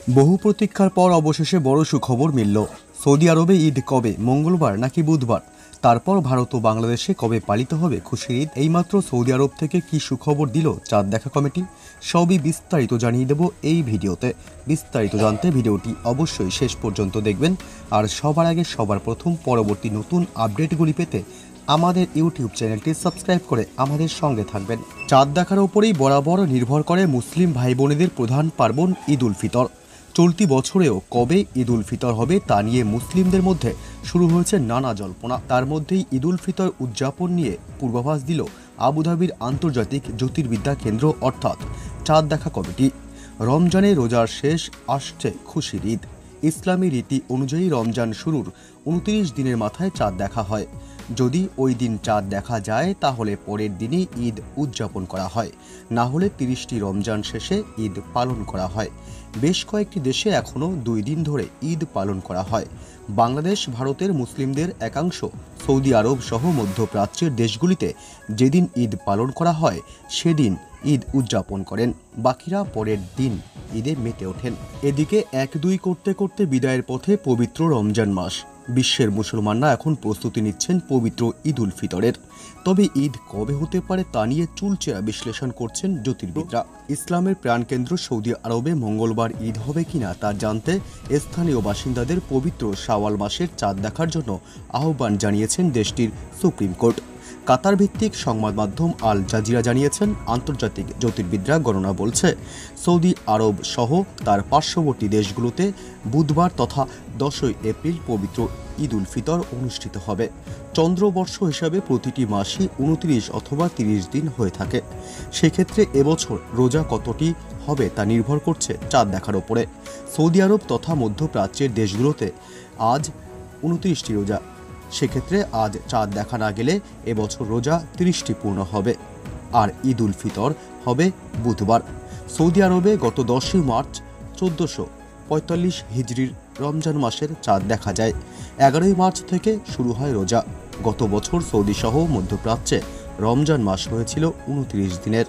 বহু প্রতীক্ষার পর অবশেষে বড় সুখবর মিলল। সৌদি আরবে ঈদ কবে, মঙ্গলবার নাকি বুধবার? তারপর ভারত ও বাংলাদেশে কবে পালিত হবে খুশির ঈদ? এইমাত্র সৌদি আরব থেকে কি সুখবর দিল চাঁদ দেখা কমিটি? সবই বিস্তারিত জানিয়ে দেব এই ভিডিওতে। বিস্তারিত জানতে ভিডিওটি অবশ্যই শেষ পর্যন্ত দেখবেন। আর সবার আগে সবার প্রথম পরবর্তী নতুন আপডেটগুলি পেতে আমাদের ইউটিউব চ্যানেলটি সাবস্ক্রাইব করে আমাদের সঙ্গে থাকবেন। চাঁদ দেখার উপরেই বরাবর নির্ভর করে মুসলিম ভাই বোনেদের প্রধান পার্বণ ঈদ উল ফিতর। চলতি বছরেও কবে ঈদ উল ফিতর হবে তা নিয়ে মুসলিমদের মধ্যে শুরু হয়েছে নানা জল্পনা। তার মধ্যেই ঈদ উল ফিতর উদযাপন নিয়ে পূর্বাভাস দিল আবুধাবির আন্তর্জাতিক জ্যোতির্বিদ্যা কেন্দ্র অর্থাৎ চাঁদ দেখা কমিটি। রমজানে রোজার শেষ, আসছে খুশির ঈদ। ইসলামী রীতি অনুযায়ী রমজান শুরুর 29 দিনের মাথায় চাঁদ দেখা হয়। যদি ওই দিন চাঁদ দেখা যায় তাহলে পরের দিনই ঈদ উদযাপন করা হয়, না হলে 30টি রমজান শেষে ঈদ পালন করা হয়। বেশ কয়েকটি দেশে এখনও 2 দিন ধরে ঈদ পালন করা হয়। বাংলাদেশ, ভারতের মুসলিমদের একাংশ সৌদি আরব সহ মধ্যপ্রাচ্যের দেশগুলিতে যেদিন ঈদ পালন করা হয় সেদিন ঈদ উদযাপন করেন, বাকিরা পরের দিন ঈদে মেতে ওঠেন। এদিকে 1-2 করতে করতে বিদায়ের পথে পবিত্র রমজান মাস। বিশ্বের মুসলমানরা এখন প্রস্তুতি নিচ্ছেন পবিত্র ঈদ উল ফিতরের। তবে ঈদ কবে হতে পারে তা নিয়ে চুলচেরা বিশ্লেষণ করছেন জ্যোতির্বিদরা। ইসলামের প্রাণকেন্দ্র সৌদি আরবে মঙ্গলবার ঈদ হবে কিনা তা জানতে স্থানীয় বাসিন্দাদের পবিত্র শাওয়াল মাসের চাঁদ দেখার জন্য আহ্বান জানিয়েছেন দেশটির সুপ্রিম কোর্ট। কাতার ভিত্তিক সংবাদ মাধ্যম আল জাজিরা জানিয়েছেন, আন্তর্জাতিক জ্যোতির্বিদরা গণনা বলছে সৌদি আরব সহ তার পার্শ্ববর্তী দেশগুলোতে বুধবার তথা 10ই এপ্রিল পবিত্র ঈদ উল ফিতর অনুষ্ঠিত হবে। চন্দ্রবর্ষ হিসাবে প্রতিটি মাসই 29 অথবা 30 দিন হয়ে থাকে। সেক্ষেত্রে এবছর রোজা কতটি হবে তা নির্ভর করছে চাঁদ দেখার ওপরে। সৌদি আরব তথা মধ্যপ্রাচ্যের দেশগুলোতে আজ 29টি রোজা। সেক্ষেত্রে আজ চাঁদ দেখা না গেলে এবছর রোজা 30টি পূর্ণ হবে, আর ঈদ উল ফিতর হবে বুধবার। সৌদি আরবে গত 10ই মার্চ 1445 হিজরির রমজান মাসের চাঁদ দেখা যায়। 11ই মার্চ থেকে শুরু হয় রোজা। গত বছর সৌদি সহ মধ্যপ্রাচ্যে রমজান মাস হয়েছিল 29 দিনের।